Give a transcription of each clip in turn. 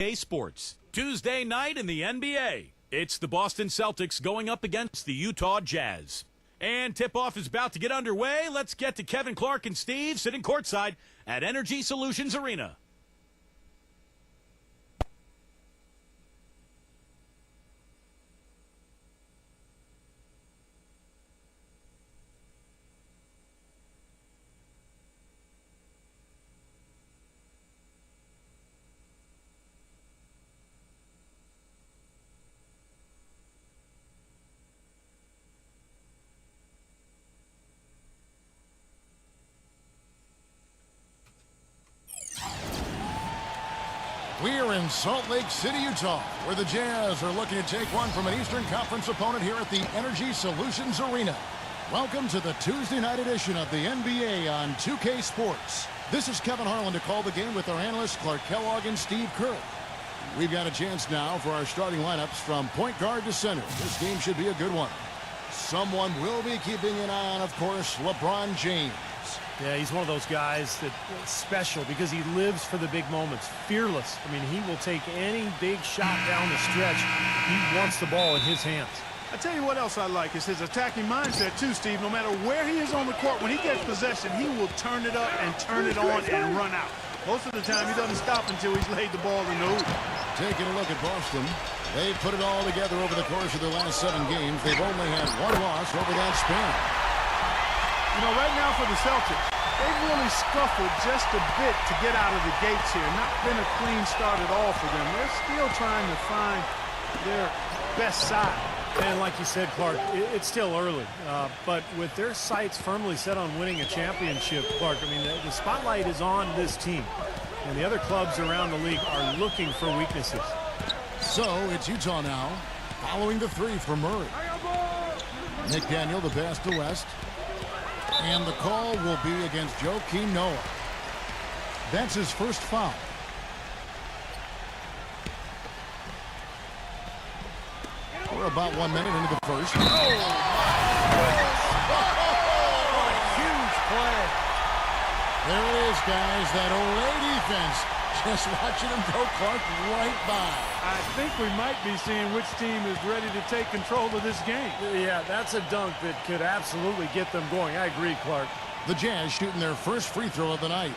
2K Sports. Tuesday night in the NBA. It's the Boston Celtics going up against the Utah Jazz. And tip-off is about to get underway. Let's get to Kevin Clark and Steve sitting courtside at Energy Solutions Arena. We're in Salt Lake City, Utah, where the Jazz are looking to take one from an Eastern Conference opponent here at the Energy Solutions Arena. Welcome to the Tuesday night edition of the NBA on 2K Sports. This is Kevin Harlan to call the game with our analysts Clark Kellogg and Steve Kerr. We've got a chance now for our starting lineups from point guard to center. This game should be a good one. Someone will be keeping an eye on, of course, LeBron James. Yeah, he's one of those guys that's special because he lives for the big moments. Fearless. I mean, he will take any big shot down the stretch. He wants the ball in his hands. I tell you what else I like is his attacking mindset too, Steve. No matter where he is on the court, when he gets possession, he will turn it up and turn it on and run out. Most of the time, he doesn't stop until he's laid the ball in the hoop. Taking a look at Boston, they've put it all together over the course of their last 7 games. They've only had 1 loss over that span. You know, right now for the Celtics, they've really scuffled just a bit to get out of the gates here. Not been a clean start at all for them. They're still trying to find their best side. And like you said, Clark, it's still early. But with their sights firmly set on winning a championship, Clark, I mean, the spotlight is on this team. And the other clubs around the league are looking for weaknesses. So it's Utah now, following the 3 from Murray. McDaniel, the pass to West. And the call will be against Joakim Noah. That's his first foul. We're about 1 minute into the first. Oh, what a huge play. There it is, guys. That Olay defense. Just watching him go, Clark, right by. I think we might be seeing which team is ready to take control of this game. Yeah, that's a dunk that could absolutely get them going. I agree, Clark. The Jazz shooting their first free throw of the night.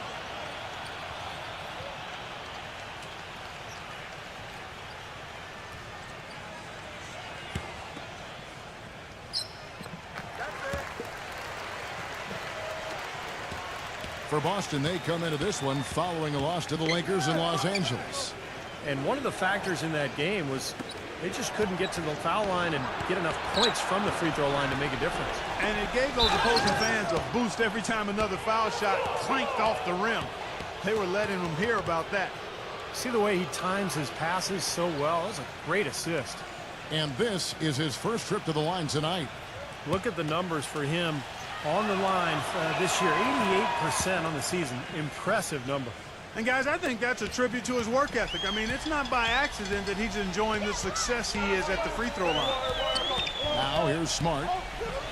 For Boston, they come into this one following a loss to the Lakers in Los Angeles. And one of the factors in that game was they just couldn't get to the foul line and get enough points from the free throw line to make a difference. And it gave those opposing fans a boost every time another foul shot clanked off the rim. They were letting them hear about that. See the way he times his passes so well? That was a great assist. And this is his first trip to the line tonight. Look at the numbers for him on the line this year. 88% on the season. Impressive number. And guys, I think that's a tribute to his work ethic. I mean, it's not by accident that he's enjoying the success he is at the free throw line. Now here's Smart.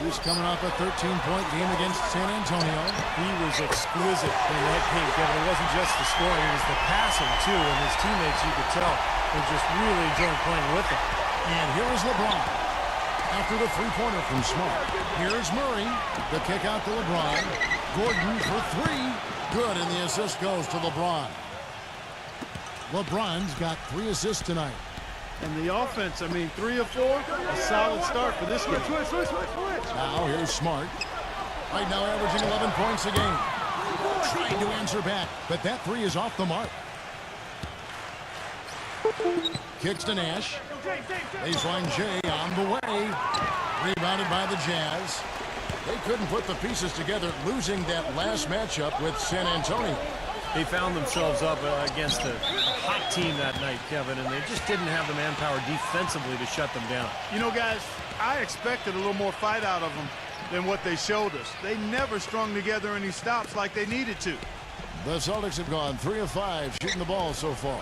He's coming off a 13-point game against San Antonio. He was exquisite in that paint, Kevin. It wasn't just the scoring, it was the passing too. And his teammates, you could tell, were just really enjoying playing with him. And here is LeBron. After the three-pointer from Smart. Here's Murray. The kick out to LeBron. Gordon for 3. Good, and the assist goes to LeBron. LeBron's got 3 assists tonight. And the offense, I mean, 3 of 4, a solid start for this game. Now here's Smart. Right now averaging 11 points a game. Trying to answer back, but that 3 is off the mark. Kicks to Nash. Baseline J on the way. Rebounded by the Jazz. They couldn't put the pieces together, losing that last matchup with San Antonio. They found themselves up against a hot team that night, Kevin, and they just didn't have the manpower defensively to shut them down. You know, guys, I expected a little more fight out of them than what they showed us. They never strung together any stops like they needed to. The Celtics have gone 3 of 5 shooting the ball so far.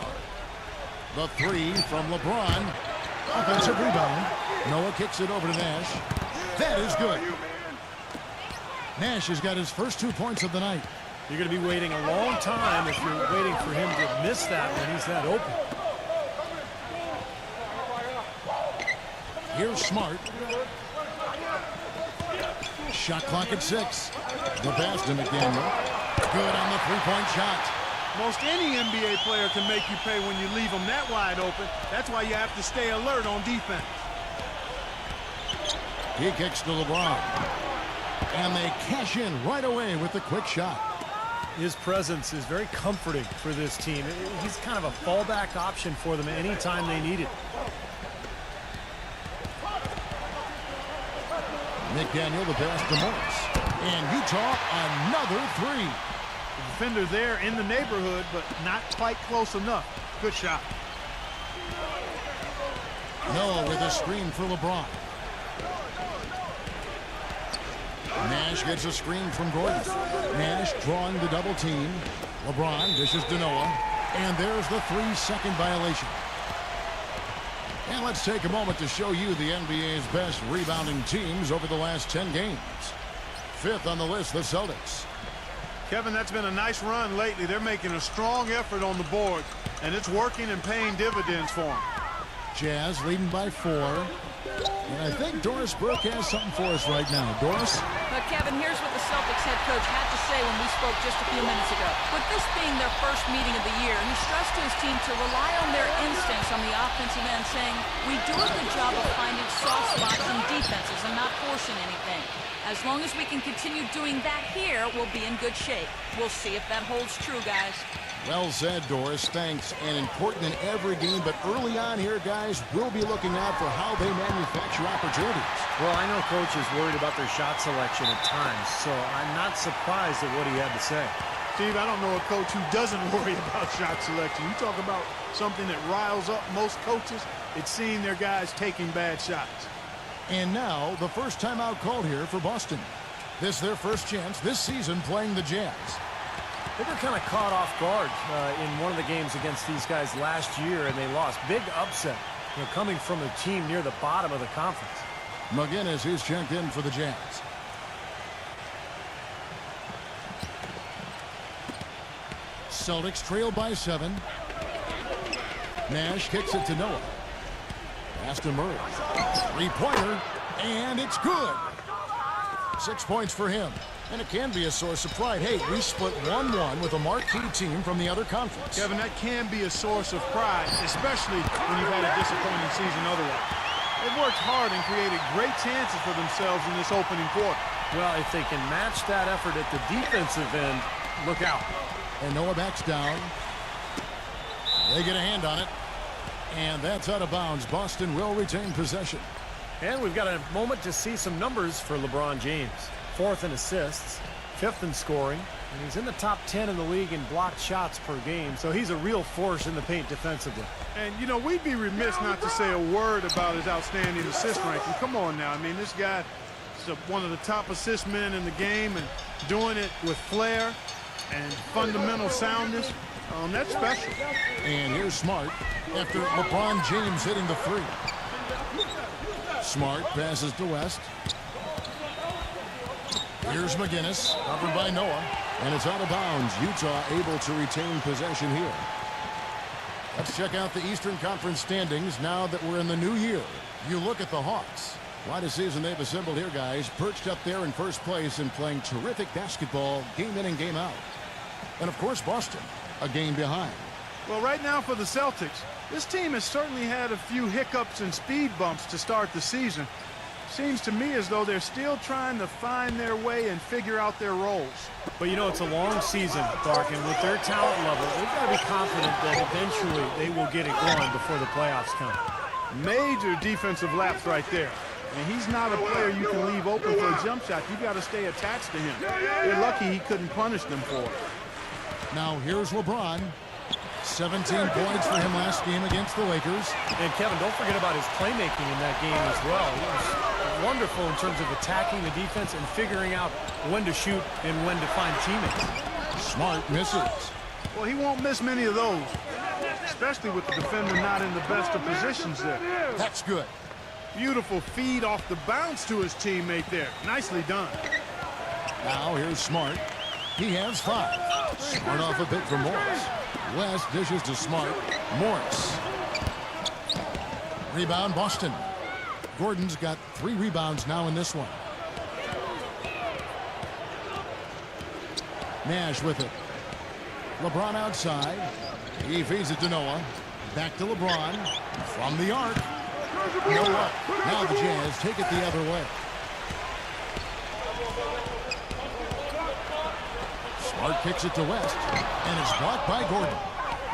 The 3 from LeBron. Offensive rebound. Noah kicks it over to Nash. That is good. Nash has got his first 2 points of the night. You're going to be waiting a long time if you're waiting for him to miss that when he's that open. Here's Smart. Shot clock at 6. The pass to McDaniel. Good on the three-point shot. Most any NBA player can make you pay when you leave them that wide open. That's why you have to stay alert on defense. He kicks to LeBron. And they cash in right away with the quick shot. His presence is very comforting for this team. He's kind of a fallback option for them anytime they need it. McDaniel, the pass to Morris. And Utah, another three. The defender there in the neighborhood, but not quite close enough. Good shot. Noah with a screen for LeBron. Nash gets a screen from Gordon. Nash drawing the double team. LeBron dishes to Noah. And there's the 3-second violation. And let's take a moment to show you the NBA's best rebounding teams over the last 10 games. 5th on the list, the Celtics. Kevin, that's been a nice run lately. They're making a strong effort on the board, and it's working and paying dividends for them. Jazz leading by 4. And I think Doris Burke has something for us right now. Doris? But Kevin, here's what the Celtics head coach had to say when we spoke just a few minutes ago. With this being their first meeting of the year, he stressed to his team to rely on their instincts on the offensive end, saying, we do a good job of finding soft spots in defenses and not forcing anything. As long as we can continue doing that here, we'll be in good shape. We'll see if that holds true, guys. Well said, Doris. Thanks. And important in every game, but early on here, guys, we'll be looking out for how they manufacture opportunities. Well, I know Coach is worried about their shot selection at times, so I'm not surprised at what he had to say. Steve, I don't know a coach who doesn't worry about shot selection. You talk about something that riles up most coaches, it's seeing their guys taking bad shots. And now, the first timeout called here for Boston. This is their first chance this season playing the Jazz. They were kind of caught off guard in one of the games against these guys last year, and they lost. Big upset, coming from a team near the bottom of the conference. McGinnis, who's checked in for the Jazz. Celtics trail by 7. Nash kicks it to Noah. Pass to Murray. Three-pointer, and it's good. 6 points for him. And it can be a source of pride. Hey, we split 1-1 with a marquee team from the other conference. Kevin, that can be a source of pride, especially when you've had a disappointing season otherwise. They've worked hard and created great chances for themselves in this opening quarter. Well, if they can match that effort at the defensive end, look out. And Noah backs down. They get a hand on it. And that's out of bounds. Boston will retain possession. And we've got a moment to see some numbers for LeBron James. 4th in assists, 5th in scoring, and he's in the top 10 in the league in blocked shots per game, so he's a real force in the paint defensively. And, you know, we'd be remiss not to say a word about his outstanding assist ranking. Come on now. I mean, this guy is one of the top assist men in the game and doing it with flair and fundamental soundness. That's special. And here's Smart after LeBron James hitting the 3. Smart passes to West. Here's McGinnis, covered by Noah, and it's out of bounds. Utah able to retain possession here. Let's check out the Eastern Conference standings now that we're in the new year. You look at the Hawks. Quite a season they've assembled here, guys. Perched up there in first place and playing terrific basketball game in and game out. And, of course, Boston, a game behind. Well, right now for the Celtics, this team has certainly had a few hiccups and speed bumps to start the season. Seems to me as though they're still trying to find their way and figure out their roles. But, you know, it's a long season, Clark, and with their talent level, they've got to be confident that eventually they will get it going before the playoffs come. Major defensive lapse right there. And he's not a player you can leave open for a jump shot. You got to stay attached to him. They're lucky he couldn't punish them for it. Now here's LeBron. 17 points for him last game against the Lakers. And Kevin, don't forget about his playmaking in that game as well. He was wonderful in terms of attacking the defense and figuring out when to shoot and when to find teammates. Smart misses. Well, he won't miss many of those, especially with the defender not in the best of positions there. That's good. Beautiful feed off the bounce to his teammate there. Nicely done. Now here's Smart. He has 5. Smart off a bit from Morris. West dishes to Smart. Morris. Rebound Boston. Gordon's got 3 rebounds now in this one. Nash with it. LeBron outside. He feeds it to Noah. Back to LeBron. From the arc. No up. Now the Jazz take it the other way. Smart kicks it to West. And it's blocked by Gordon.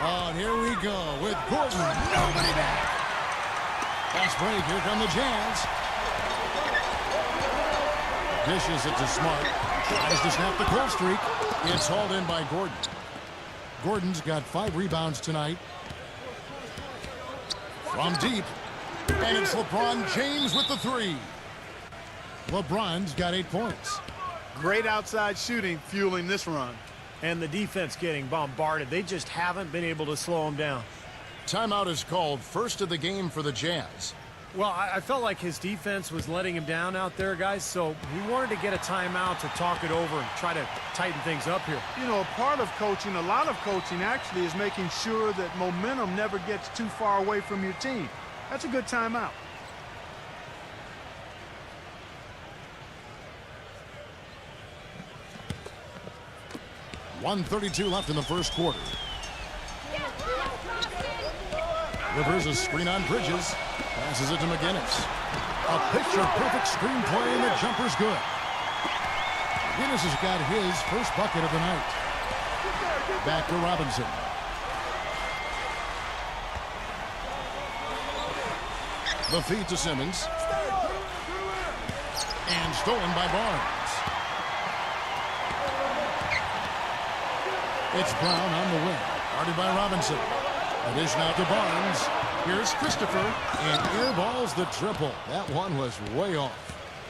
Oh, and here we go with Gordon. Nobody back. Fast break. Here come the Jazz. Dishes it to Smart. Tries to snap the cold streak. It's hauled in by Gordon. Gordon's got 5 rebounds tonight. From deep. And it's LeBron James with the 3. LeBron's got 8 points. Great outside shooting fueling this run. And the defense getting bombarded. They just haven't been able to slow him down. Timeout is called, first of the game for the Jazz. Well, I felt like his defense was letting him down out there, guys, so he wanted to get a timeout to talk it over and try to tighten things up here. You know, part of coaching, a lot of coaching actually is making sure that momentum never gets too far away from your team. That's a good timeout. .132 left in the first quarter. Rivers a screen on Bridges. Passes it to McGinnis. A picture-perfect screenplay, and the jumper's good. McGinnis has got his first bucket of the night. Back to Robinson. The feed to Simmons. And stolen by Barnes. It's Brown on the wing. Guarded by Robinson. A dish now to Barnes. Here's Christopher. And airballs the triple. That one was way off.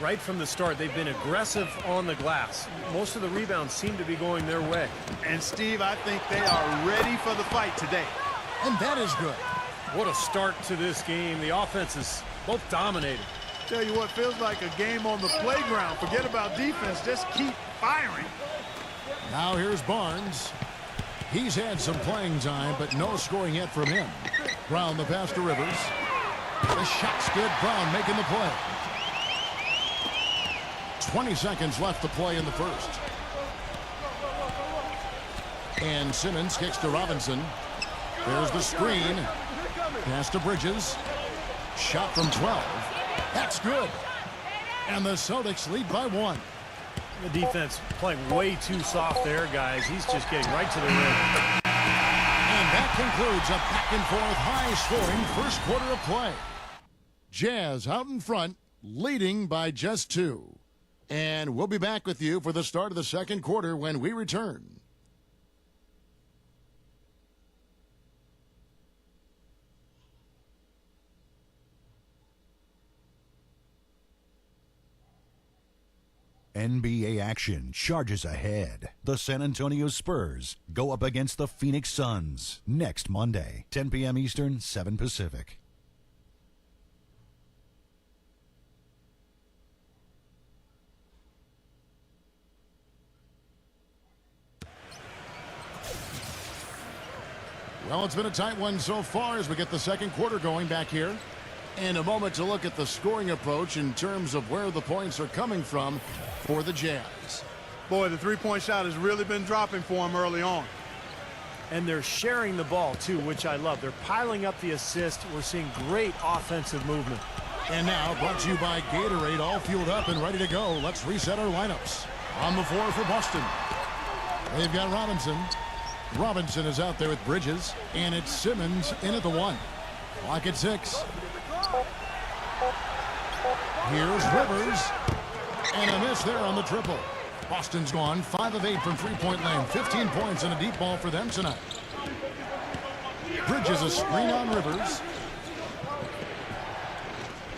Right from the start, they've been aggressive on the glass. Most of the rebounds seem to be going their way. And, Steve, I think they are ready for the fight today. And that is good. What a start to this game. The offense is both dominated. Tell you what, feels like a game on the playground. Forget about defense. Just keep firing. Now here's Barnes. He's had some playing time, but no scoring yet from him. Brown the pass to Rivers. The shot's good. Brown making the play. 20 seconds left to play in the first. And Simmons kicks to Robinson. There's the screen. Pass to Bridges. Shot from 12. That's good. And the Celtics lead by 1. The defense playing way too soft there, guys. He's just getting right to the rim. And that concludes a back-and-forth, high-scoring first quarter of play. Jazz out in front, leading by just 2. And we'll be back with you for the start of the second quarter when we return. NBA action charges ahead. The San Antonio Spurs go up against the Phoenix Suns next Monday, 10 p.m. Eastern, 7 Pacific. Well, it's been a tight one so far as we get the second quarter going back here. And a moment to look at the scoring approach in terms of where the points are coming from for the Jazz. Boy, the three-point shot has really been dropping for him early on. And they're sharing the ball, too, which I love. They're piling up the assist. We're seeing great offensive movement. And now, brought to you by Gatorade, all fueled up and ready to go. Let's reset our lineups. On the floor for Boston, they've got Robinson. Robinson is out there with Bridges, and it's Simmons in at the 1. Clock at 6. Here's Rivers. And a miss there on the triple. Boston's gone 5 of 8 from three-point land. 15 points and a deep ball for them tonight. Bridges a screen on Rivers.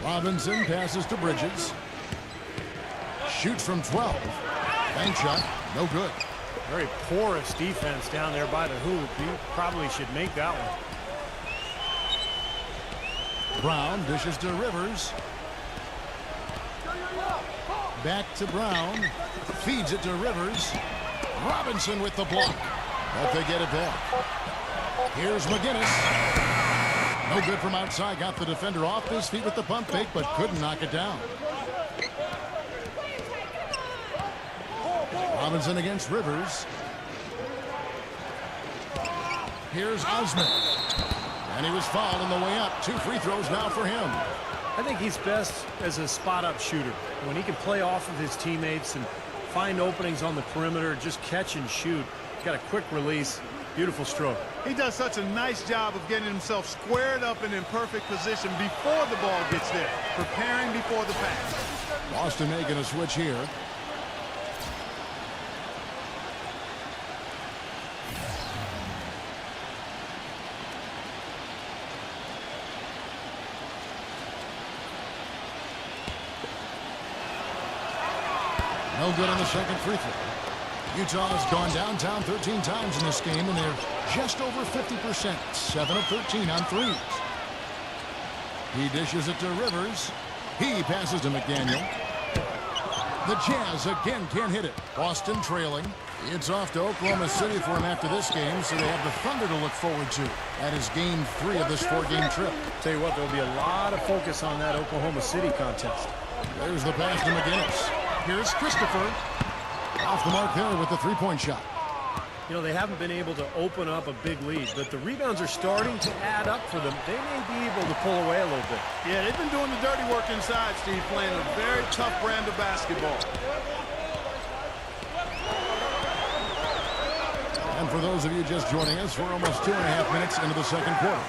Robinson passes to Bridges. Shoots from 12. Bank shot, no good. Very porous defense down there by the hoop. He probably should make that one. Brown dishes to Rivers. Back to Brown. Feeds it to Rivers. Robinson with the block. But they get it back. Here's McGinnis. No good from outside. Got the defender off his feet with the pump fake, but couldn't knock it down. Robinson against Rivers. Here's Osman. And he was fouled on the way up. 2 free throws now for him. I think he's best as a spot-up shooter. When he can play off of his teammates and find openings on the perimeter, just catch and shoot. Got a quick release. Beautiful stroke. He does such a nice job of getting himself squared up and in perfect position before the ball gets there, preparing before the pass. Boston making a switch here. No good on the second free throw. Utah has gone downtown 13 times in this game, and they're just over 50%. 7 of 13 on threes. He dishes it to Rivers. He passes to McDaniel. The Jazz again can't hit it. Boston trailing. It's off to Oklahoma City for him after this game, so they have the Thunder to look forward to. That is game 3 of this 4-game trip. Tell you what, there'll be a lot of focus on that Oklahoma City contest. There's the pass to McGinnis. Here's Christopher. Off the mark there with the three-point shot. You know, they haven't been able to open up a big lead, but the rebounds are starting to add up for them. They may be able to pull away a little bit. Yeah, they've been doing the dirty work inside, Steve, playing a very tough brand of basketball. And for those of you just joining us, we're almost 2.5 minutes into the second quarter.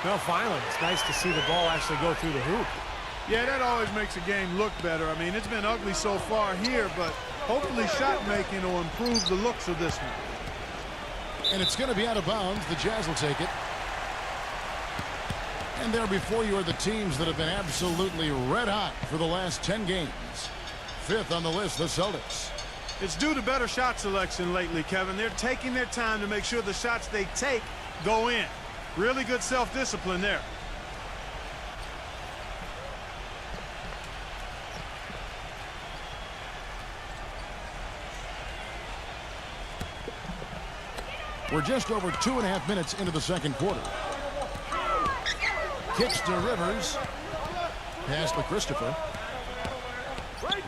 Well, finally, it's nice to see the ball actually go through the hoop. Yeah, that always makes a game look better. I mean, it's been ugly so far here, but hopefully shot making will improve the looks of this one. And it's going to be out of bounds. The Jazz will take it. And there before you are the teams that have been absolutely red hot for the last 10 games. 5th on the list, the Celtics. It's due to better shot selection lately, Kevin. They're taking their time to make sure the shots they take go in. Really good self-discipline there. We're just over 2.5 minutes into the second quarter. Kicks to Rivers. Pass to Christopher.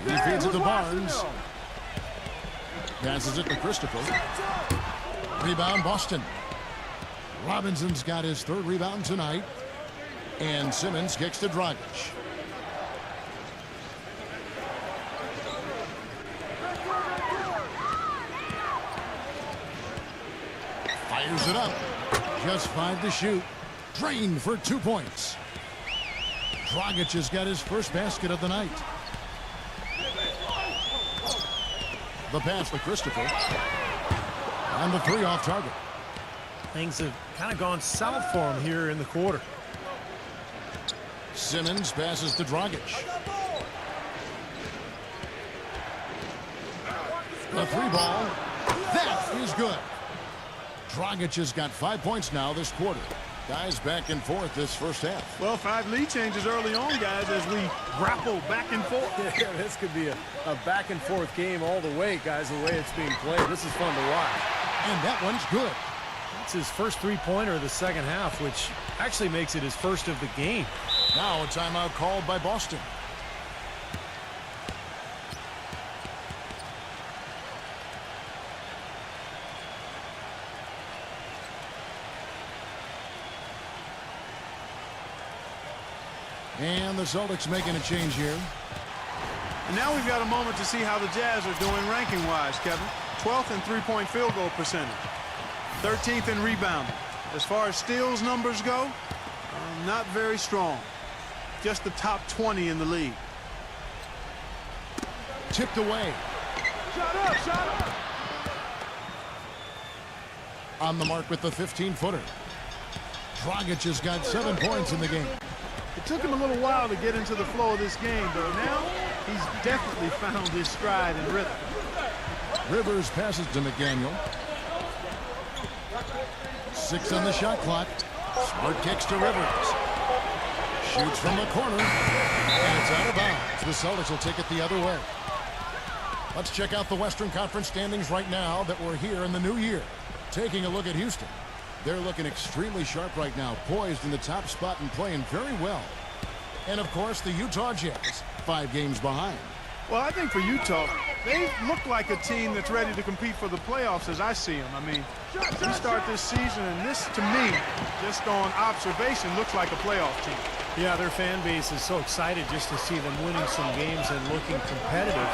He feeds it to Barnes. Passes it to Christopher. Rebound, Boston. Robinson's got his 3rd rebound tonight. And Simmons kicks to Dragic. Fires it up. Just 5 to shoot. Drained for 2 points. Dragic has got his first basket of the night. The pass to Christopher. And the 3 off target. Things have kind of gone south for him here in the quarter. Simmons passes to Dragic. The 3 ball. That is good. Dragic has got 5 points now this quarter. Guys back and forth this first half. Well, 5 lead changes early on, guys, as we grapple back and forth. Yeah, this could be a back and forth game all the way, guys, the way it's being played. This is fun to watch. And that one's good. It's his first 3-pointer of the second half, which actually makes it his first of the game. Now a timeout called by Boston. And the Celtics making a change here. And now we've got a moment to see how the Jazz are doing ranking-wise, Kevin. 12th in three-point field goal percentage. 13th in rebounding. As far as steals numbers go, not very strong. Just the top 20 in the league. Tipped away. Shot up, shot up. On the mark with the 15-footer. Dragic has got 7 points in the game. It took him a little while to get into the flow of this game, but now he's definitely found his stride and rhythm. Rivers passes to McDaniel. 6 on the shot clock. Smart kicks to Rivers. Shoots from the corner. And it's out of bounds. The Celtics will take it the other way. Let's check out the Western Conference standings right now that we're here in the new year. Taking a look at Houston. They're looking extremely sharp right now, poised in the top spot and playing very well. And, of course, the Utah Jazz, 5 games behind. Well, I think for Utah, they look like a team that's ready to compete for the playoffs as I see them. I mean, we start this season, and this, to me, just on observation, looks like a playoff team. Yeah, their fan base is so excited just to see them winning some games and looking competitive.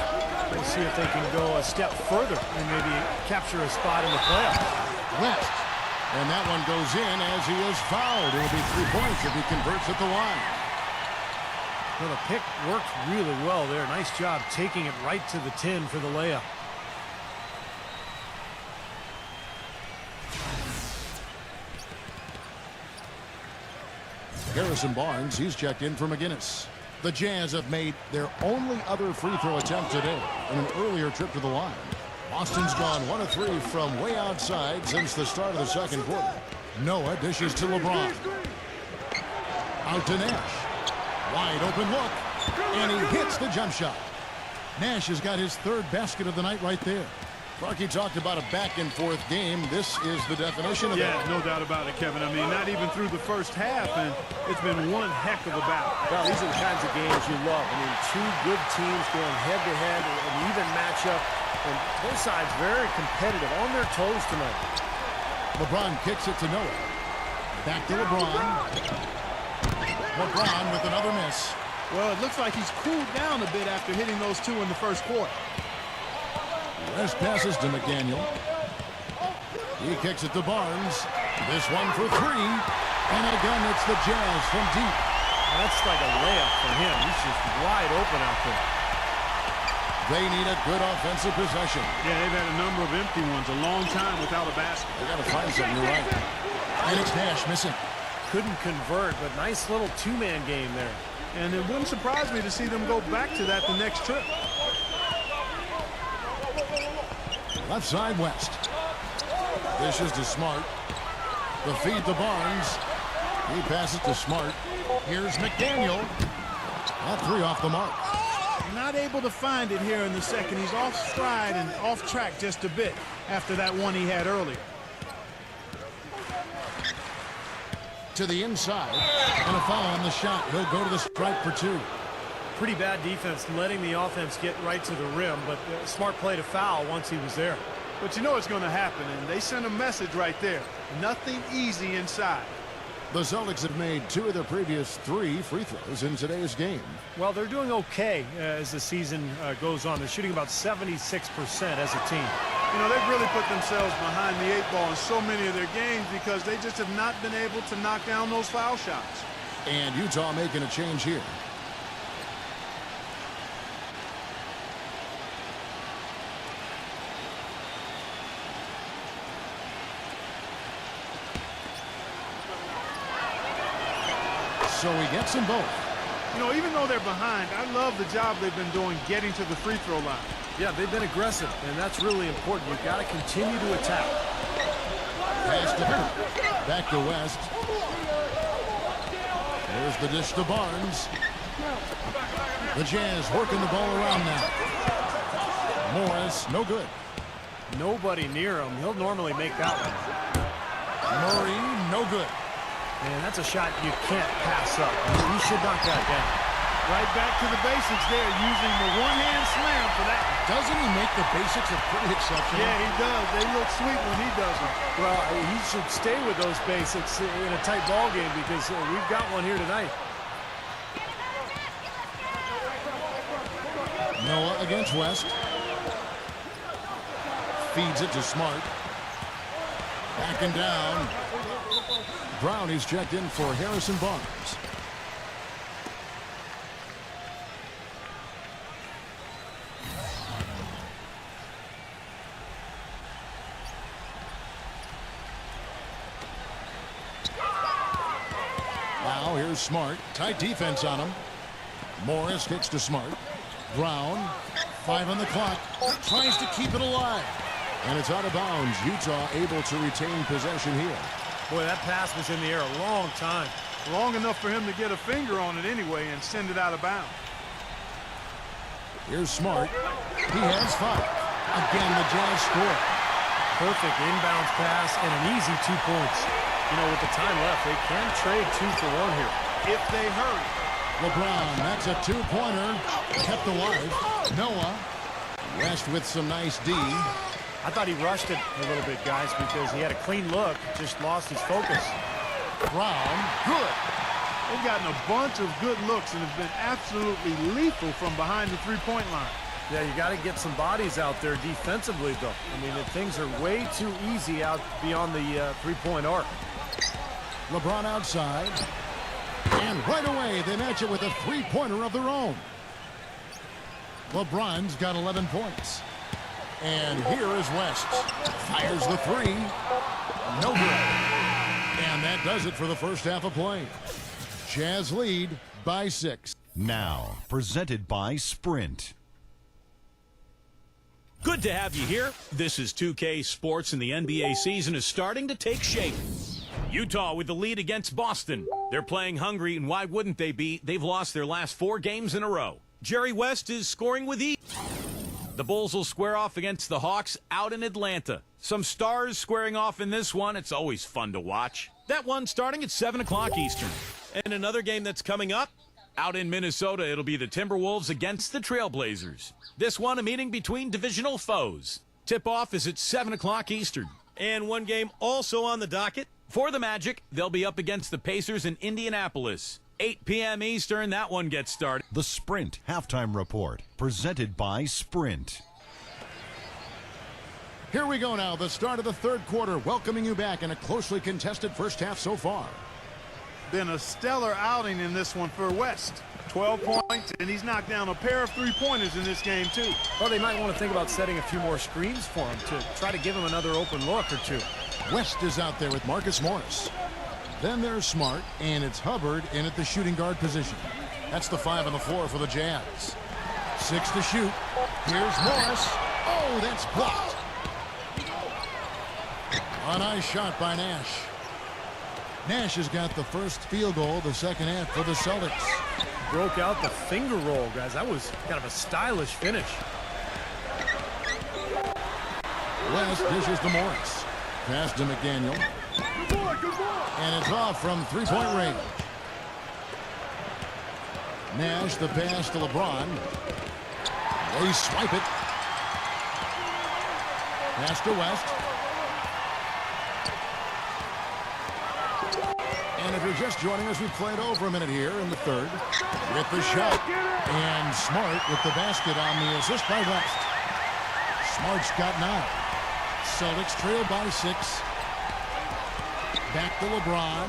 We'll see if they can go a step further and maybe capture a spot in the playoffs. West. And that one goes in as he is fouled. It'll be 3 points if he converts at the line. Well, the pick worked really well there. Nice job taking it right to the 10 for the layup. Harrison Barnes, he's checked in for McGinnis. The Jazz have made their only other free throw attempt today in an earlier trip to the line. Boston's gone 1 of 3 from way outside since the start of the second quarter. Noah dishes to LeBron. Out to Nash. Wide open look. And he hits the jump shot. Nash has got his 3rd basket of the night right there. Clarkie talked about a back-and-forth game. This is the definition of that. No doubt about it, Kevin. I mean, not even through the first half, and it's been one heck of a battle. Well, these are the kinds of games you love. I mean, 2 good teams going head-to-head, an even matchup, and both sides very competitive, on their toes tonight. LeBron kicks it to Noah. Back to LeBron. LeBron with another miss. Well, it looks like he's cooled down a bit after hitting those 2 in the first quarter. West passes to McDaniel. He kicks it to Barnes. This one for 3. And again, it's the Jazz from deep. That's like a layup for him. He's just wide open out there. They need a good offensive possession. Yeah, they've had a number of empty ones, a long time without a basket. They got to find something to right. And it's Nash missing. Couldn't convert, but nice little 2-man game there. And it wouldn't surprise me to see them go back to that the next trip. Left side West. Dishes to Smart. The feed to Barnes. He passes to Smart. Here's McDaniel. That 3 off the mark. Not able to find it here in the second. He's off stride and off track just a bit after that one he had earlier. To the inside. And a foul on the shot. He'll go to the stripe for 2. Pretty bad defense letting the offense get right to the rim, but Smart play to foul once he was there. But you know it's going to happen, and they sent a message right there. Nothing easy inside. The Celtics have made 2 of their previous 3 free throws in today's game. Well, they're doing okay as the season goes on. They're shooting about 76% as a team. You know, they've really put themselves behind the 8 ball in so many of their games because they just have not been able to knock down those foul shots. And Utah making a change here. So he gets them both. You know, even though they're behind, I love the job they've been doing getting to the free throw line. Yeah, they've been aggressive, and that's really important. You've got to continue to attack. Pass to back to West. There's the dish to Barnes. The Jazz working the ball around now. Morris, no good. Nobody near him. He'll normally make that one. Murray, no good. And that's a shot you can't pass up. You should knock that down. Right back to the basics there, using the one-hand slam for that. Doesn't he make the basics a pretty exceptional? Yeah, he does. They look sweet when he does them. Well, he should stay with those basics in a tight ball game because we've got one here tonight. Noah against West. Feeds it to Smart. Backing down. Brown is checked in for Harrison Barnes. Now here's Smart. Tight defense on him. Morris kicks to Smart. Brown, 5 on the clock, tries to keep it alive. And it's out of bounds. Utah able to retain possession here. Boy, that pass was in the air a long time. Long enough for him to get a finger on it anyway and send it out of bounds. Here's Smart. He has 5. Again, the Jazz score. Perfect inbounds pass and an easy 2 points. You know, with the time left, they can trade 2 for 1 here. If they hurry. LeBron, that's a two-pointer. Kept alive. Noah. West with some nice D. I thought he rushed it a little bit, guys, because he had a clean look, just lost his focus. Brown, good. They've gotten a bunch of good looks and have been absolutely lethal from behind the three-point line. Yeah, you got to get some bodies out there defensively, though. I mean, things are way too easy out beyond the three-point arc. LeBron outside. And right away, they match it with a three-pointer of their own. LeBron's got 11 points. And here is West. Fires the three. No good. And that does it for the first half of play. Jazz lead by 6. Now, presented by Sprint. Good to have you here. This is 2K Sports, and the NBA season is starting to take shape. Utah with the lead against Boston. They're playing hungry, and why wouldn't they be? They've lost their last 4 games in a row. Jerry West is scoring with ease. The Bulls will square off against the Hawks out in Atlanta. Some stars squaring off in this one. It's always fun to watch. That one starting at 7 o'clock Eastern. And another game that's coming up, out in Minnesota, it'll be the Timberwolves against the Trailblazers. This one, a meeting between divisional foes. Tip-off is at 7 o'clock Eastern. And one game also on the docket. For the Magic, they'll be up against the Pacers in Indianapolis. 8 p.m. Eastern, that one gets started. The Sprint Halftime Report, presented by Sprint. Here we go now, the start of the third quarter, welcoming you back in a closely contested first half so far. Been a stellar outing in this one for West. 12 points, and he's knocked down a pair of three-pointers in this game, too. Well, they might want to think about setting a few more screens for him to try to give him another open look or two. West is out there with Marcus Morris. Then there's Smart, and it's Hubbard in at the shooting guard position. That's the 5 on the floor for the Jazz. 6 to shoot. Here's Morris. Oh, that's blocked. A nice shot by Nash. Nash has got the first field goal the second half for the Celtics. Broke out the finger roll, guys. That was kind of a stylish finish. West dishes to Morris. Pass to McDaniel. And it's off from three-point range. Nash, the pass to LeBron. They swipe it. Pass to West. And if you're just joining us, we played over a minute here in the third. With the shot. And Smart with the basket on the assist by West. Smart's got 9. Celtics trail by 6. Back to LeBron.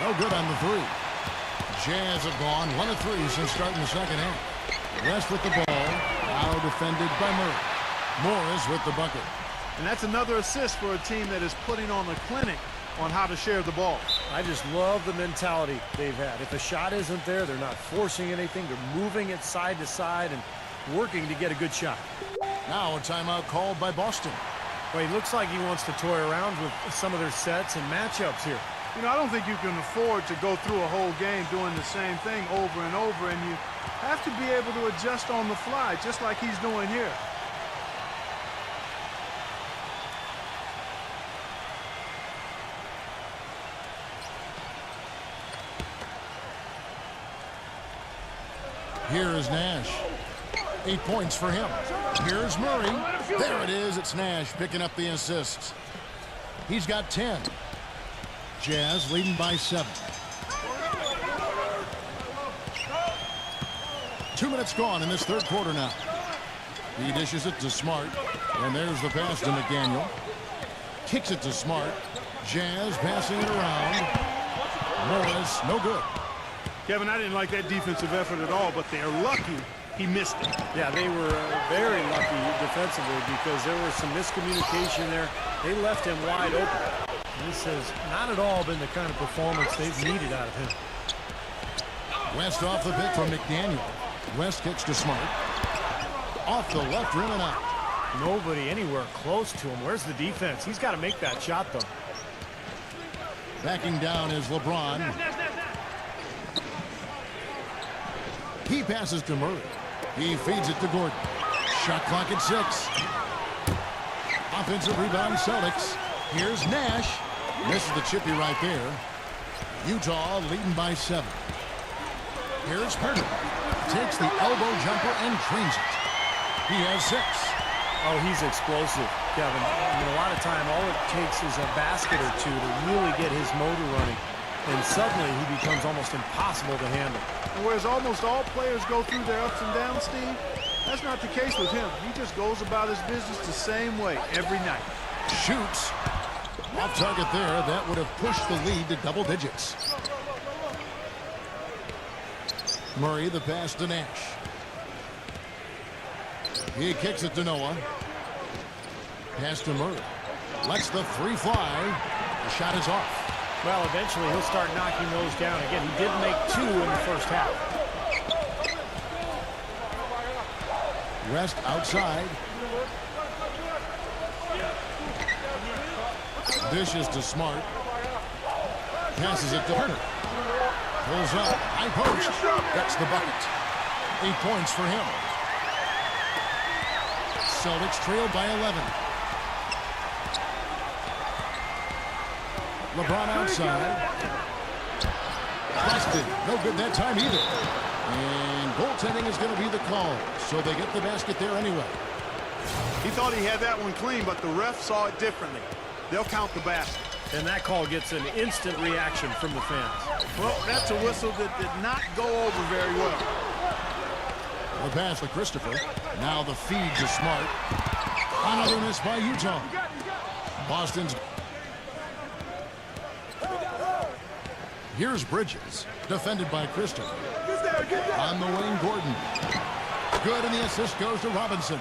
No good on the 3. Jazz have gone 1 of 3 since starting the second half. West with the ball. Now defended by Murray. Morris with the bucket. And that's another assist for a team that is putting on a clinic on how to share the ball. I just love the mentality they've had. If a shot isn't there, they're not forcing anything. They're moving it side to side and working to get a good shot. Now a timeout called by Boston. Well, he looks like he wants to toy around with some of their sets and matchups here. You know, I don't think you can afford to go through a whole game doing the same thing over and over, and you have to be able to adjust on the fly, just like he's doing here. Here is Nash. 8 points for him. Here's Murray. There it is. It's Nash picking up the assist. He's got 10. Jazz leading by 7. 2 minutes gone in this third quarter now. He dishes it to Smart. And there's the pass to McDaniel. Kicks it to Smart. Jazz passing it around. Morris, no good. Kevin, I didn't like that defensive effort at all, but they're lucky he missed it. Yeah, they were very lucky defensively because there was some miscommunication there. They left him wide open. This has not at all been the kind of performance they've needed out of him. West off the pick from McDaniel. West kicks to Smart. Off the left rim and out. Nobody anywhere close to him. Where's the defense? He's got to make that shot, though. Backing down is LeBron. He passes to Murray. He feeds it to Gordon. Shot clock at 6. Offensive rebound, Celtics. Here's Nash. Misses the chippy right there. Utah leading by 7. Here's Herter. Takes the elbow jumper and drains it. He has 6. Oh, he's explosive, Kevin. I mean, a lot of time, all it takes is a basket or two to really get his motor running. And suddenly, he becomes almost impossible to handle. And whereas almost all players go through their ups and downs, Steve, that's not the case with him. He just goes about his business the same way every night. Shoots. Off target there. That would have pushed the lead to double digits. Murray, the pass to Nash. He kicks it to Noah. Pass to Murray. Lets the 3 fly. The shot is off. Well, eventually he'll start knocking those down. Again, he did make 2 in the first half. West outside. Dishes to Smart. Passes it to Herter. Pulls up. High post. Gets the bucket. 8 points for him. Celtics trail by 11. LeBron outside. Busted. No good that time either. And goaltending is going to be the call. So they get the basket there anyway. He thought he had that one clean, but the ref saw it differently. They'll count the basket. And that call gets an instant reaction from the fans. Well, that's a whistle that did not go over very well. The pass to Christopher. Now the feed to Smart. Another miss by Utah. Boston's. Here's Bridges. Defended by Christopher. On the wing, Gordon. Good, and the assist goes to Robinson.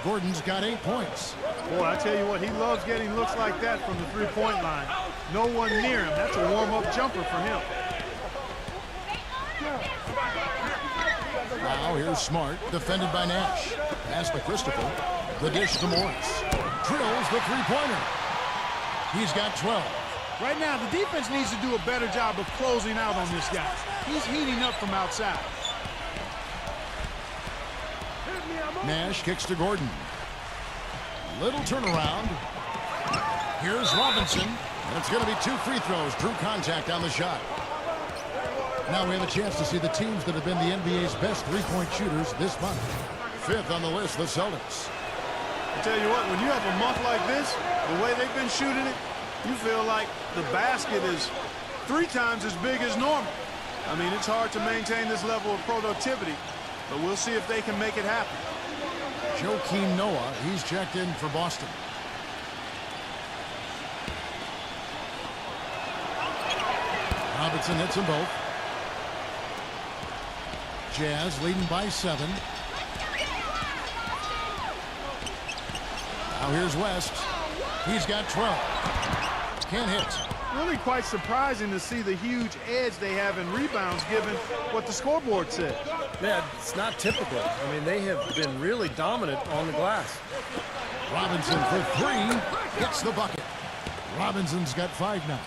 Gordon's got 8 points. Boy, I tell you what, he loves getting looks like that from the three-point line. No one near him. That's a warm-up jumper for him. Now here's Smart, defended by Nash. Pass to Christopher. The dish to Morris. Drills the three-pointer. He's got 12. Right now, the defense needs to do a better job of closing out on this guy. He's heating up from outside. Nash kicks to Gordon. Little turnaround. Here's Robinson. And it's going to be 2 free throws. Drew contact on the shot. Now we have a chance to see the teams that have been the NBA's best three-point shooters this month. 5th on the list, the Celtics. I tell you what, when you have a month like this, the way they've been shooting it, you feel like the basket is 3 times as big as normal. I mean, it's hard to maintain this level of productivity, but we'll see if they can make it happen. Joakim Noah, he's checked in for Boston. Robinson hits them both. Jazz leading by 7. Now here's West. He's got 12. Can't hit. Really quite surprising to see the huge edge they have in rebounds given what the scoreboard said. Yeah, it's not typical. I mean, they have been really dominant on the glass. Robinson for 3. Gets the bucket. Robinson's got 5 now.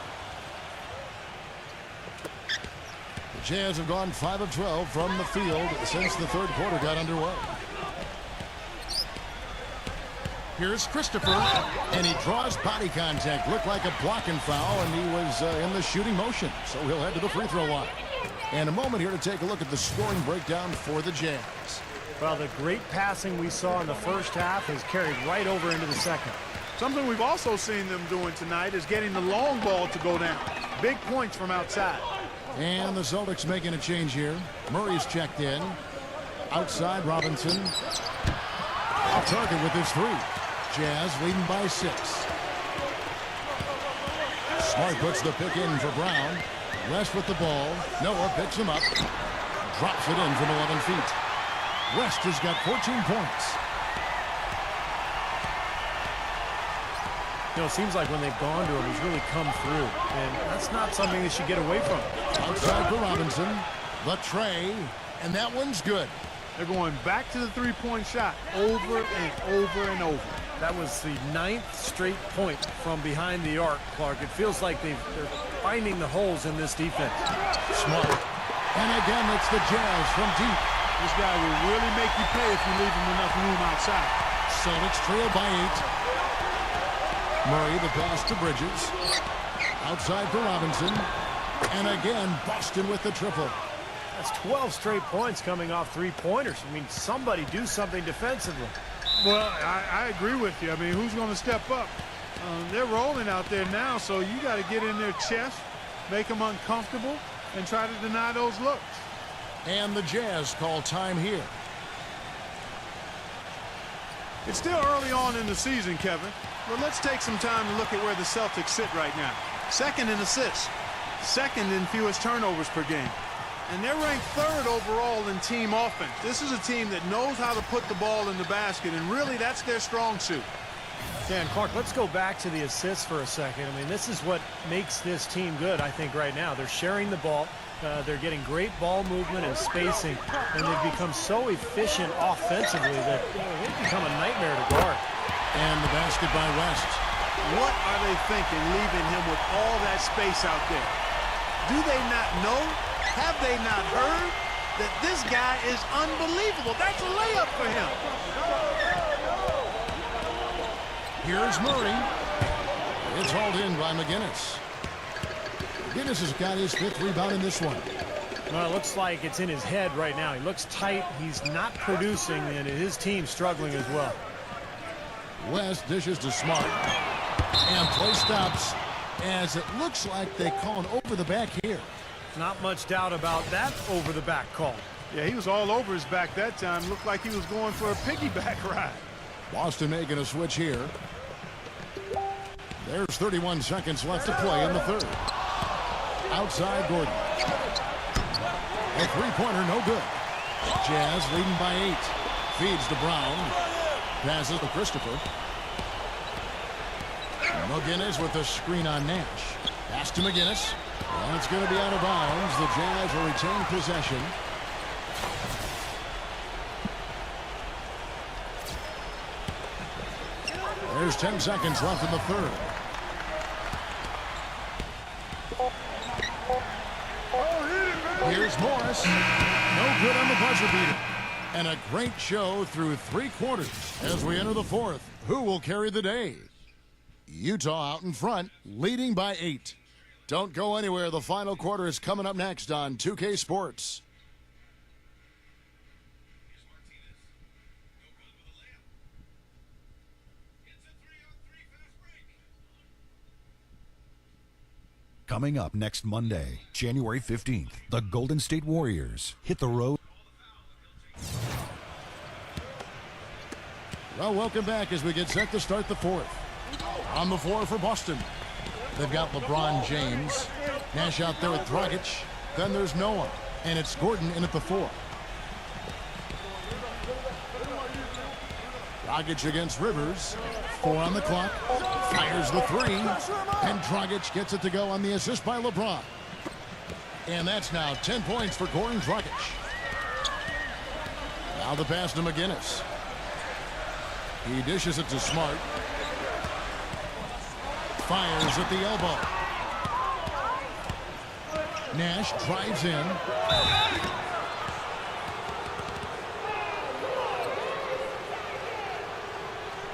The Jazz have gone 5 of 12 from the field since the third quarter got underway. Here's Christopher, and he draws body contact. Looked like a blocking foul, and he was in the shooting motion. So he'll head to the free throw line. And a moment here to take a look at the scoring breakdown for the Jazz. Well, the great passing we saw in the first half has carried right over into the second. Something we've also seen them doing tonight is getting the long ball to go down. Big points from outside. And the Celtics making a change here. Murray's checked in. Outside, Robinson. Off target with his 3. Jazz leading by 6. Smart puts the pick in for Brown. West with the ball. Noah picks him up. Drops it in from 11 feet. West has got 14 points. You know, it seems like when they've gone to him, he's really come through. And that's not something they should get away from. Outside for Robinson. The tray. And that one's good. They're going back to the three-point shot over and over and over. That was the 9th straight point from behind the arc, Clark. It feels like they're finding the holes in this defense. Smart. And again, it's the Jazz from deep. This guy will really make you pay if you leave him enough room outside. Celtics trail by 8. Murray, the pass to Bridges. Outside for Robinson. And again, Boston with the triple. That's 12 straight points coming off three-pointers. I mean, somebody do something defensively. Well, I agree with you. I mean, who's going to step up? They're rolling out there now, so you got to get in their chest, make them uncomfortable, and try to deny those looks. And the Jazz call time here. It's still early on in the season, Kevin. But let's take some time to look at where the Celtics sit right now. Second in assists, second in fewest turnovers per game. And they're ranked third overall in team offense. This is a team that knows how to put the ball in the basket, and really that's their strong suit. Yeah, and Clark, let's go back to the assists for a second. I mean, this is what makes this team good, I think, right now. They're sharing the ball. They're getting great ball movement and spacing, and they've become so efficient offensively that they've become a nightmare to guard. And the basket by West. What are they thinking leaving him with all that space out there? Do they not know? Have they not heard that this guy is unbelievable? That's a layup for him. Here's Murray. It's hauled in by McGinnis. McGinnis has got his 5th rebound in this one. Well, it looks like it's in his head right now. He looks tight. He's not producing, and his team's struggling as well. West dishes to Smart. And play stops as it looks like they call an over the back here. Not much doubt about that over-the-back call. Yeah, he was all over his back that time. Looked like he was going for a piggyback ride. Boston making a switch here. There's 31 seconds left to play in the third. Outside Gordon. A three-pointer, no good. Jazz leading by 8. Feeds to Brown. Passes to Christopher. McGinnis with the screen on Nash. Pass to McGinnis. And it's going to be out of bounds. The Jazz will retain possession. There's 10 seconds left in the third. Here's Morris. No good on the buzzer beater. And a great show through 3 quarters. As we enter the fourth, who will carry the day? Utah out in front, leading by 8. Don't go anywhere. The final quarter is coming up next on 2K Sports. Coming up next Monday, January 15th, the Golden State Warriors hit the road. Well, welcome back as we get set to start the fourth. On the floor for Boston, they've got LeBron James. Nash out there with Dragic. Then there's Noah, and it's Gordon in at the 4. Dragic against Rivers. 4 on the clock. Fires the 3. And Dragic gets it to go on the assist by LeBron. And that's now 10 points for Goran Dragic. Now the pass to McGinnis. He dishes it to Smart. Fires at the elbow. Nash drives in.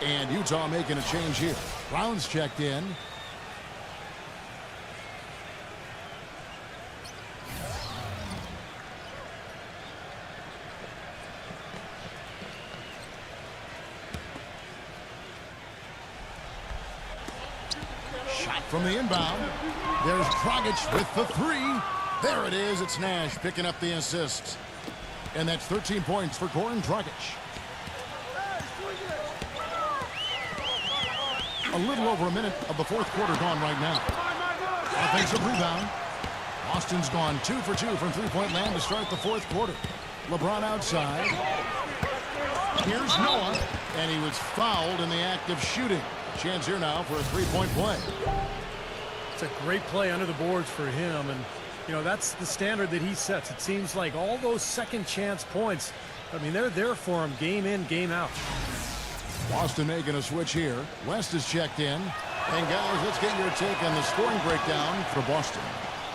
And Utah making a change here. Brown's checked in. Shot from the inbound. There's Dragic with the 3. There it is. It's Nash picking up the assist. And that's 13 points for Goran Dragic. A little over a minute of the fourth quarter gone right now. Offensive rebound. Boston's gone 2 for 2 from three-point land to start the fourth quarter. LeBron outside. Here's Noah. And he was fouled in the act of shooting. Chance here now for a three-point play. It's a great play under the boards for him. And, you know, that's the standard that he sets. It seems like all those second chance points, I mean, they're there for him game in, game out. Boston making a switch here. West is checked in. And guys, let's get your take on the scoring breakdown for Boston.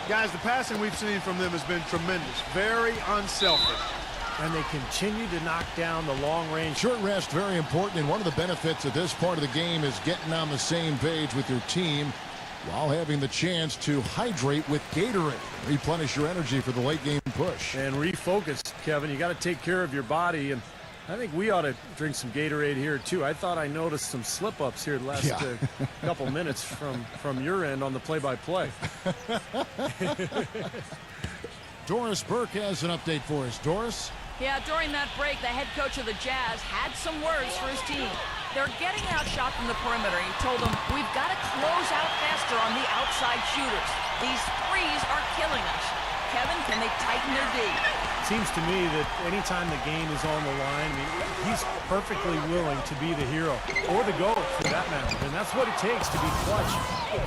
Guys, the passing we've seen from them has been tremendous. Very unselfish. and they continue to knock down the long-range. Short rest, very important, and one of the benefits of this part of the game is getting on the same page with your team while having the chance to hydrate with Gatorade. Replenish your energy for the late game push. And refocus, Kevin. You got to take care of your body, and I think we ought to drink some Gatorade here, too. I thought I noticed some slip-ups here the last couple minutes from your end on the play-by-play. Doris Burke has an update for us. Doris? Yeah, during that break, the head coach of the Jazz had some words for his team. They're getting outshot from the perimeter. He told them, we've got to close out faster on the outside shooters. These threes are killing us. Kevin, can they tighten their D? Seems to me that anytime the game is on the line, I mean, he's perfectly willing to be the hero, or the GOAT for that matter. And that's what it takes to be clutch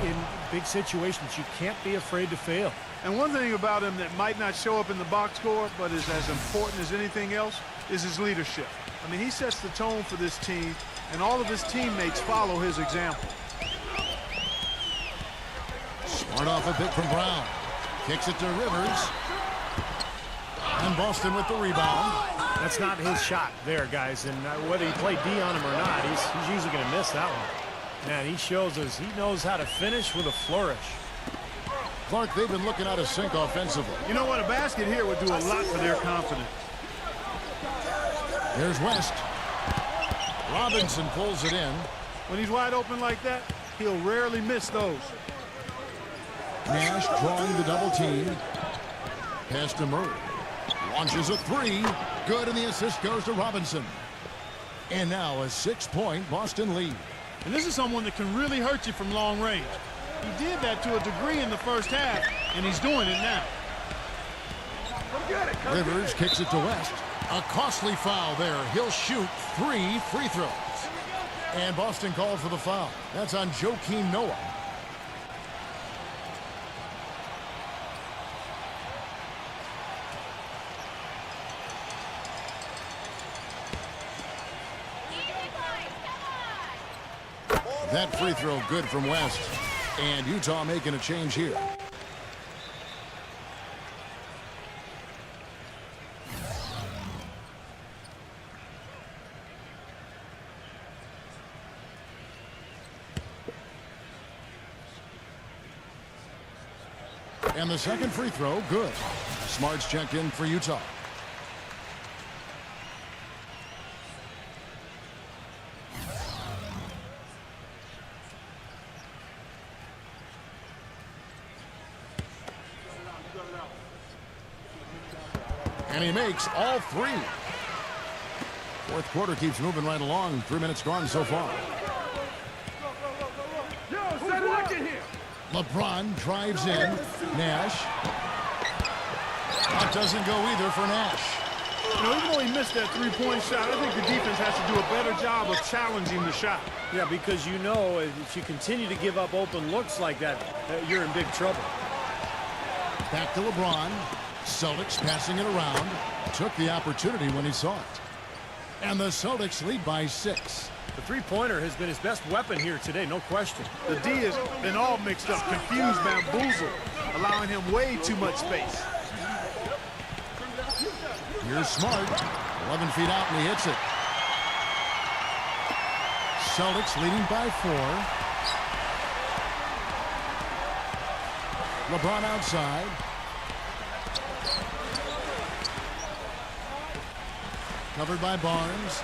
in big situations. You can't be afraid to fail. And one thing about him that might not show up in the box score, but is as important as anything else, is his leadership. I mean, he sets the tone for this team, and all of his teammates follow his example. Smart off a bit from Brown. Kicks it to Rivers. And Boston with the rebound. That's not his shot there, guys. And whether you play D on him or not, he's usually going to miss that one. Man, he shows us he knows how to finish with a flourish. Clark, they've been looking out of sync offensively. You know what? A basket here would do a lot for their confidence. There's West. Robinson pulls it in. When he's wide open like that, he'll rarely miss those. Nash drawing the double team. Pass to Murray. Launches a three. Good, and the assist goes to Robinson. And now a 6-point Boston lead. And this is someone that can really hurt you from long range. He did that to a degree in the first half, and he's doing it now. Rivers kicks it to West. A costly foul there. He'll shoot 3 free throws. And Boston called for the foul. That's on Joakim Noah. That free throw good from West. And Utah making a change here. And the second free throw, good. Smart's checked in for Utah. And he makes all 3. Fourth quarter keeps moving right along. 3 minutes gone so far. LeBron drives in. Nash. That doesn't go either for Nash. You know, even though he missed that three-point shot, I think the defense has to do a better job of challenging the shot. Yeah, because you know if you continue to give up open looks like that, you're in big trouble. Back to LeBron. Celtics passing it around. Took the opportunity when he saw it. And the Celtics lead by 6. The three-pointer has been his best weapon here today, no question. The D has been all mixed up, confused, bamboozled, allowing him way too much space. Here's Smart. 11 feet out, and he hits it. Celtics leading by 4. LeBron outside. Covered by Barnes.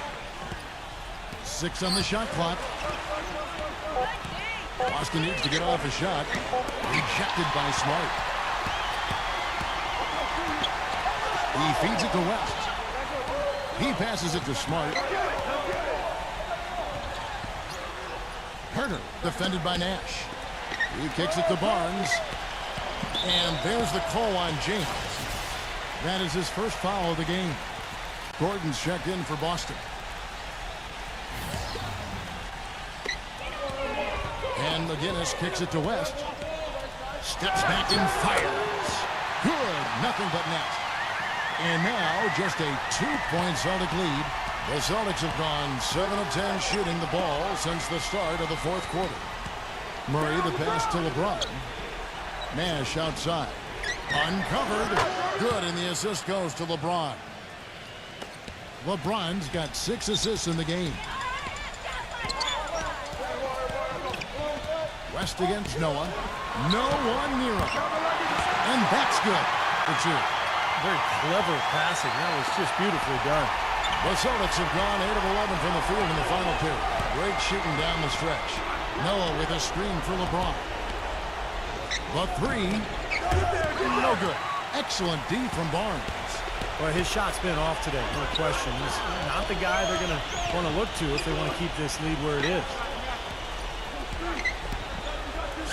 6 on the shot clock. Boston needs to get off a shot. Rejected by Smart. He feeds it to West. He passes it to Smart. Herter defended by Nash. He kicks it to Barnes. And there's the call on James. That is his first foul of the game. Gordon's checked in for Boston. And McGinnis kicks it to West. Steps back and fires. Good. Nothing but net. And now just a 2-point Celtic lead. The Celtics have gone 7 of 10 shooting the ball since the start of the fourth quarter. Murray the pass to LeBron. Nash outside. Uncovered. Good, and the assist goes to LeBron. LeBron's got 6 assists in the game. West against Noah. No one near him. And that's good for 2. Very clever passing. That was just beautifully done. The Celtics have gone 8 of 11 from the field in the final period. Great shooting down the stretch. Noah with a screen for LeBron. The 3. No good. Excellent D from Barnes. Well, his shot's been off today, no question. He's not the guy they're going to want to look to if they want to keep this lead where it is.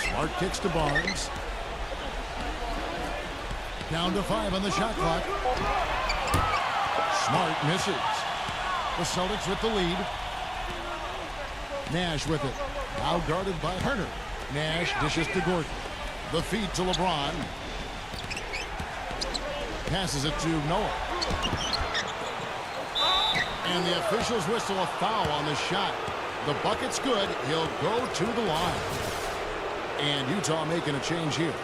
Smart kicks to Barnes. Down to 5 on the shot clock. Smart misses. The Celtics with the lead. Nash with it. Now guarded by Herter. Nash dishes to Gordon. The feed to LeBron. Passes it to Noah. And the officials whistle a foul on the shot. The bucket's good. He'll go to the line. And Utah making a change here.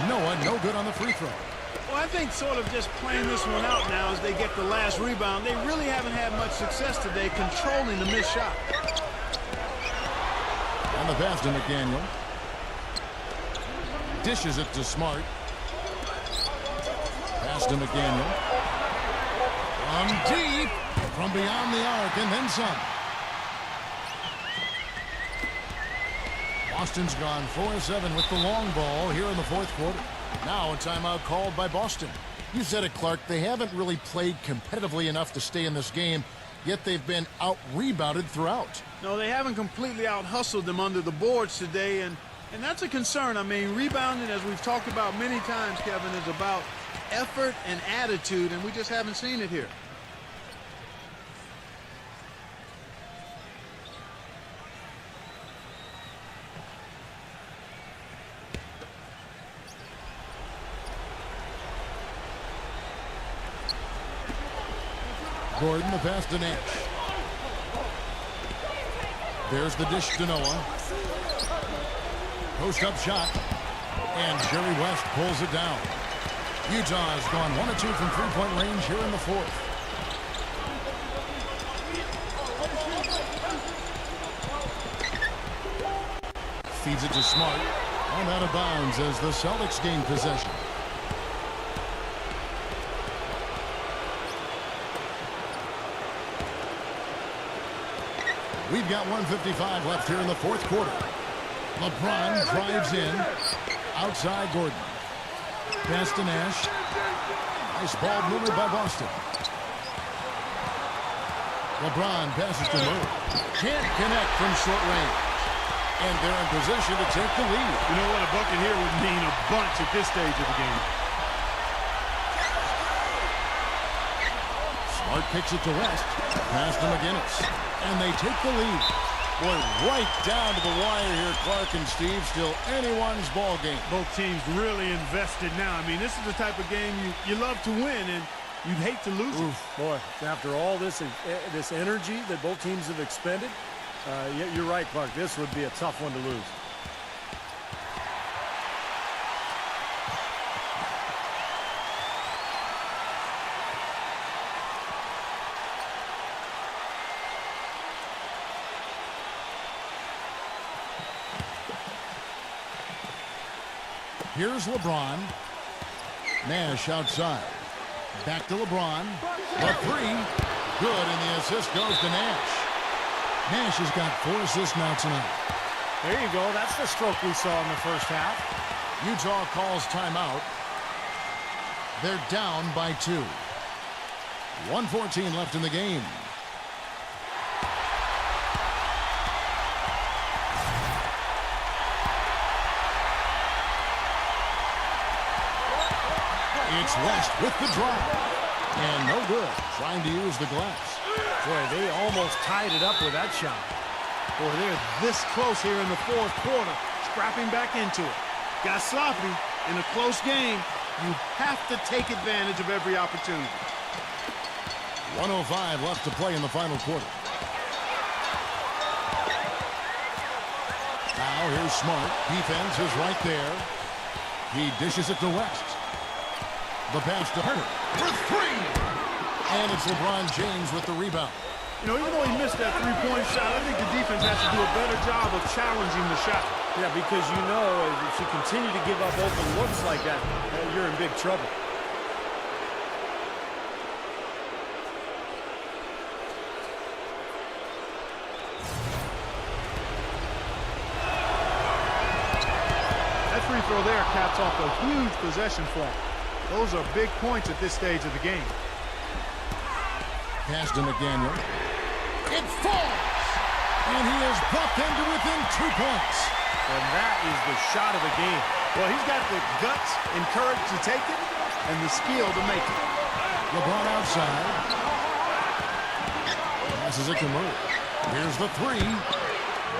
Noah, no good on the free throw. Well, I think sort of just playing this one out now as they get the last rebound. They really haven't had much success today controlling the missed shot. On the pass to McDaniel. Dishes it to Smart. Pass to McDaniel. From deep. From beyond the arc and then some. Boston's gone 4-7 with the long ball here in the fourth quarter. Now a timeout called by Boston. You said it, Clark. They haven't really played competitively enough to stay in this game, yet they've been out-rebounded throughout. No, they haven't completely out-hustled them under the boards today, and that's a concern. I mean, rebounding, as we've talked about many times, Kevin, is about effort and attitude, and we just haven't seen it here. Gordon, the pass to Nash. There's the dish to Noah. Post-up shot. And Jerry West pulls it down. Utah has gone 1 of 2 from three-point range here in the fourth. Feeds it to Smart. And out of bounds as the Celtics gain possession. We've got 1:55 left here in the fourth quarter. LeBron drives in. Outside Gordon. Pass to Nash. Nice ball movement by Boston. LeBron passes to Murray. Can't connect from short range. And they're in position to take the lead. You know what? A bucket here would mean a bunch at this stage of the game. Smart kicks it to West. Pass to McGinnis. And they take the lead. Boy, right down to the wire here, Clark and Steve. Still anyone's ball game. Both teams really invested now. I mean, this is the type of game you love to win, and you'd hate to lose it. Boy, after all this energy that both teams have expended, you're right, Clark. This would be a tough one to lose. Here's LeBron. Nash outside. Back to LeBron. The 3. Good, and the assist goes to Nash. Nash has got 4 assists now tonight. There you go. That's the stroke we saw in the first half. Utah calls timeout. They're down by 2. 1:14 left in the game. It's West with the drive. And no good. Trying to use the glass. Boy, they almost tied it up with that shot. Boy, they're this close here in the fourth quarter. Scrapping back into it. Got sloppy in a close game. You have to take advantage of every opportunity. 1:05 left to play in the final quarter. Now here's Smart. Defense is right there. He dishes it to West. The pass to Hunter for three. And it's LeBron James with the rebound. You know, even though he missed that three-point shot, I think the defense has to do a better job of challenging the shot. Yeah, because you know if you continue to give up open looks like that, you're in big trouble. That free throw there caps off a huge possession flag. Those are big points at this stage of the game. Pass to McDaniel. It falls! And he is brought them to within 2 points. And that is the shot of the game. Well, he's got the guts and courage to take it and the skill to make it. LeBron outside. Passes it to Murray. Here's the three.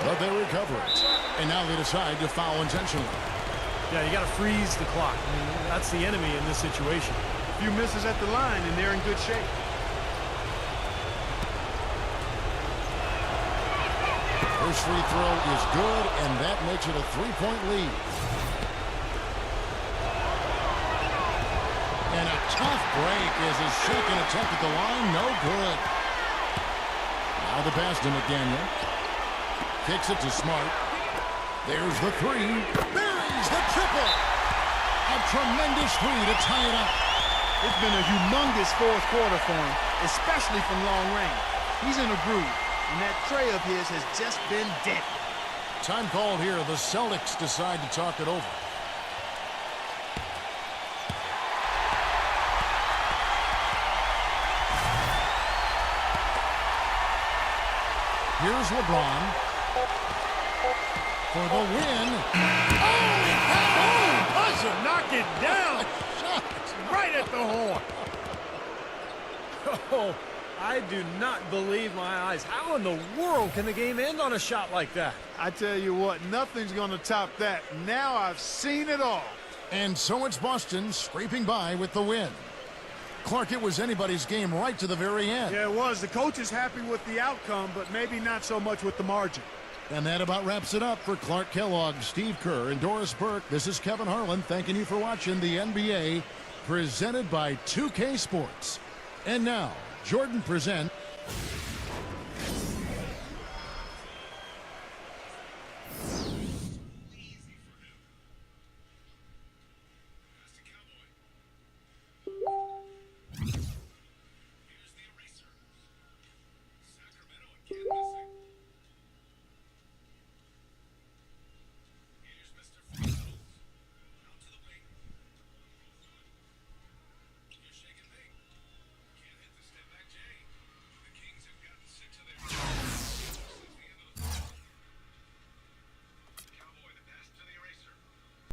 But they recover it. And now they decide to foul intentionally. Yeah, you got to freeze the clock. I mean, that's the enemy in this situation. A few misses at the line, and they're in good shape. First free throw is good, and that makes it a 3-point lead. And a tough break as his second attempt at the line, no good. Now the pass to McDaniel. Kicks it to Smart. There's the three. Buries the triple. A tremendous three to tie it up. It's been a humongous fourth quarter for him, especially from long range. He's in a groove, and that tray of his has just been dead. Time called here. The Celtics decide to talk it over. Here's LeBron for the win. Oh, buzzer, knock it down. Right at the horn. Oh, I do not believe my eyes. How in the world can the game end on a shot like that? I tell you what, nothing's going to top that. Now I've seen it all. And so it's Boston scraping by with the win. Clark, it was anybody's game right to the very end. Yeah, it was. The coach is happy with the outcome, but maybe not so much with the margin. And that about wraps it up for Clark Kellogg, Steve Kerr, and Doris Burke. This is Kevin Harlan thanking you for watching the NBA presented by 2K Sports. And now, Jordan presents